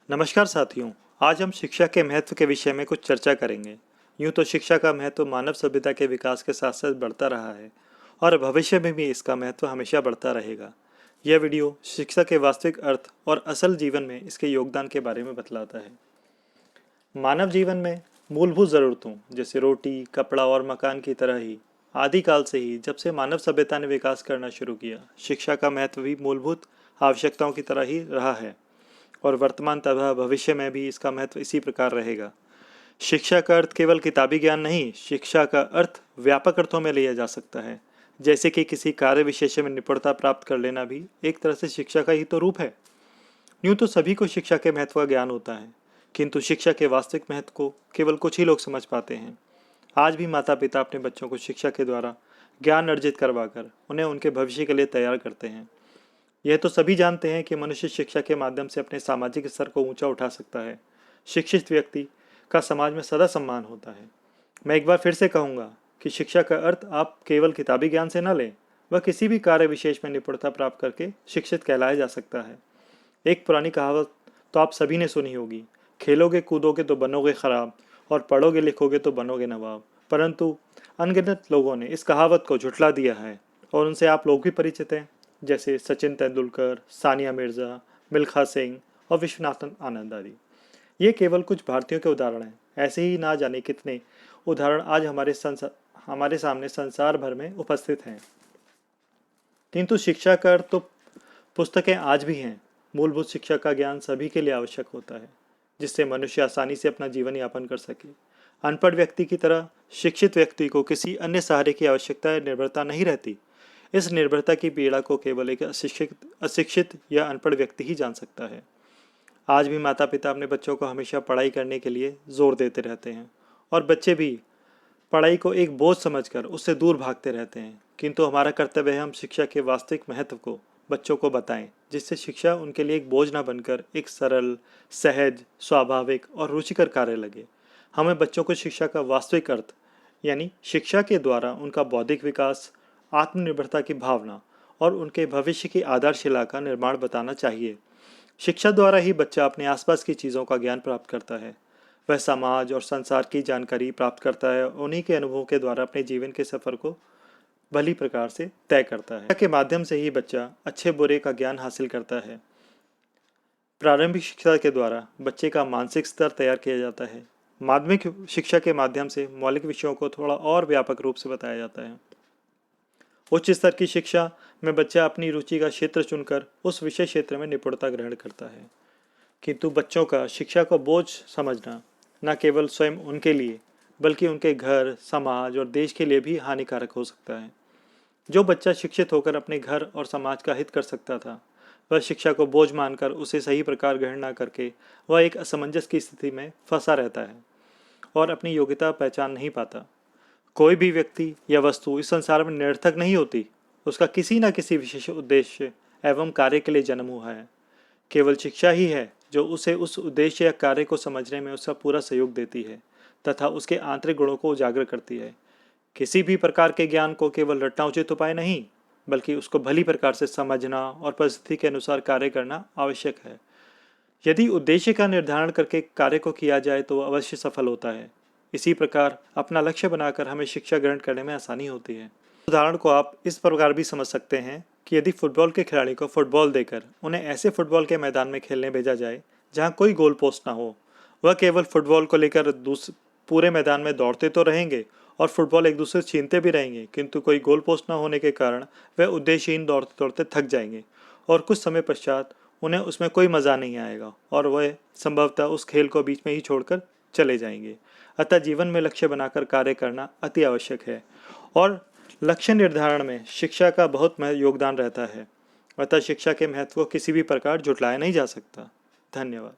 नमस्कार साथियों। आज हम शिक्षा के महत्व के विषय में कुछ चर्चा करेंगे। यूँ तो शिक्षा का महत्व मानव सभ्यता के विकास के साथ साथ बढ़ता रहा है और भविष्य में भी इसका महत्व हमेशा बढ़ता रहेगा। यह वीडियो शिक्षा के वास्तविक अर्थ और असल जीवन में इसके योगदान के बारे में बतलाता है। मानव जीवन में मूलभूत ज़रूरतों जैसे रोटी, कपड़ा और मकान की तरह ही आदिकाल से ही जब से मानव सभ्यता ने विकास करना शुरू किया, शिक्षा का महत्व भी मूलभूत आवश्यकताओं की तरह ही रहा है और वर्तमान तथा भविष्य में भी इसका महत्व इसी प्रकार रहेगा। शिक्षा का अर्थ केवल किताबी ज्ञान नहीं, शिक्षा का अर्थ व्यापक अर्थों में लिया जा सकता है। जैसे कि किसी कार्य विशेष में निपुणता प्राप्त कर लेना भी एक तरह से शिक्षा का ही तो रूप है। यूँ तो सभी को शिक्षा के महत्व का ज्ञान होता है, किंतु शिक्षा के वास्तविक महत्व को केवल कुछ ही लोग समझ पाते हैं। आज भी माता पिता अपने बच्चों को शिक्षा के द्वारा ज्ञान अर्जित करवाकर उन्हें उनके भविष्य के लिए तैयार करते हैं। यह तो सभी जानते हैं कि मनुष्य शिक्षा के माध्यम से अपने सामाजिक स्तर को ऊंचा उठा सकता है। शिक्षित व्यक्ति का समाज में सदा सम्मान होता है। मैं एक बार फिर से कहूँगा कि शिक्षा का अर्थ आप केवल किताबी ज्ञान से न लें, वह किसी भी कार्य विशेष में निपुणता प्राप्त करके शिक्षित कहलाया जा सकता है। एक पुरानी कहावत तो आप सभी ने सुनी होगी, खेलोगे कूदोगे तो बनोगे खराब और पढ़ोगे लिखोगे तो बनोगे नवाब। परंतु अनगिनत लोगों ने इस कहावत को झुठला दिया है और उनसे आप लोग भी परिचित हैं, जैसे सचिन तेंदुलकर, सानिया मिर्ज़ा, मिल्खा सिंह और विश्वनाथन आनंद आदि। ये केवल कुछ भारतीयों के उदाहरण हैं। ऐसे ही ना जाने कितने उदाहरण आज हमारे सामने संसार भर में उपस्थित हैं। किंतु शिक्षा का अर्थ तो पुस्तकें आज भी हैं। मूलभूत शिक्षा का ज्ञान सभी के लिए आवश्यक होता है, जिससे मनुष्य आसानी से अपना जीवन यापन कर सके। अनपढ़ व्यक्ति की तरह शिक्षित व्यक्ति को किसी अन्य सहारे की आवश्यकता या निर्भरता नहीं रहती। इस निर्भरता की पीड़ा को केवल एक अशिक्षित या अनपढ़ व्यक्ति ही जान सकता है। आज भी माता पिता अपने बच्चों को हमेशा पढ़ाई करने के लिए जोर देते रहते हैं और बच्चे भी पढ़ाई को एक बोझ समझकर उससे दूर भागते रहते हैं। किंतु हमारा कर्तव्य है हम शिक्षा के वास्तविक महत्व को बच्चों को बताएं, जिससे शिक्षा उनके लिए एक बोझ न बनकर एक सरल, सहज, स्वाभाविक और रुचिकर कार्य लगे। हमें बच्चों को शिक्षा का वास्तविक अर्थ यानी शिक्षा के द्वारा उनका बौद्धिक विकास, आत्मनिर्भरता की भावना और उनके भविष्य की आधारशिला का निर्माण बताना चाहिए। शिक्षा द्वारा ही बच्चा अपने आसपास की चीज़ों का ज्ञान प्राप्त करता है। वह समाज और संसार की जानकारी प्राप्त करता है। उन्हीं के अनुभवों के द्वारा अपने जीवन के सफ़र को भली प्रकार से तय करता है। शिक्षा के माध्यम से ही बच्चा अच्छे बुरे का ज्ञान हासिल करता है। प्रारंभिक शिक्षा के द्वारा बच्चे का मानसिक स्तर तैयार किया जाता है। माध्यमिक शिक्षा के माध्यम से मौलिक विषयों को थोड़ा और व्यापक रूप से बताया जाता है। उच्च स्तर की शिक्षा में बच्चा अपनी रुचि का क्षेत्र चुनकर उस विषय क्षेत्र में निपुणता ग्रहण करता है। किंतु बच्चों का शिक्षा को बोझ समझना न केवल स्वयं उनके लिए बल्कि उनके घर, समाज और देश के लिए भी हानिकारक हो सकता है। जो बच्चा शिक्षित होकर अपने घर और समाज का हित कर सकता था, वह शिक्षा को बोझ मानकर उसे सही प्रकार ग्रहण न करके वह एक असमंजस की स्थिति में फंसा रहता है और अपनी योग्यता पहचान नहीं पाता। कोई भी व्यक्ति या वस्तु इस संसार में निरर्थक नहीं होती। उसका किसी न किसी विशेष उद्देश्य एवं कार्य के लिए जन्म हुआ है। केवल शिक्षा ही है जो उसे उस उद्देश्य या कार्य को समझने में उसका पूरा सहयोग देती है तथा उसके आंतरिक गुणों को उजागर करती है। किसी भी प्रकार के ज्ञान को केवल रटना उचित उपाय नहीं, बल्कि उसको भली प्रकार से समझना और परिस्थिति के अनुसार कार्य करना आवश्यक है। यदि उद्देश्य का निर्धारण करके कार्य को किया जाए तो वह अवश्य सफल होता है। इसी प्रकार अपना लक्ष्य बनाकर हमें शिक्षा ग्रहण करने में आसानी होती है। उदाहरण को आप इस प्रकार भी समझ सकते हैं कि यदि फुटबॉल के खिलाड़ी को फुटबॉल देकर उन्हें ऐसे फुटबॉल के मैदान में खेलने भेजा जाए जहां कोई गोल पोस्ट ना हो, वह केवल फुटबॉल को लेकर पूरे मैदान में दौड़ते तो रहेंगे और फुटबॉल एक दूसरे से छीनते भी रहेंगे, किंतु कोई गोल पोस्ट न होने के कारण वह उद्देश्यहीन दौड़ते दौड़ते थक जाएंगे और कुछ समय पश्चात उन्हें उसमें कोई मज़ा नहीं आएगा और वह संभवतः उस खेल को बीच में ही छोड़कर चले जाएंगे। अतः जीवन में लक्ष्य बनाकर कार्य करना अति आवश्यक है और लक्ष्य निर्धारण में शिक्षा का बहुत योगदान रहता है। अतः शिक्षा के महत्व को किसी भी प्रकार झुटलाया नहीं जा सकता। धन्यवाद।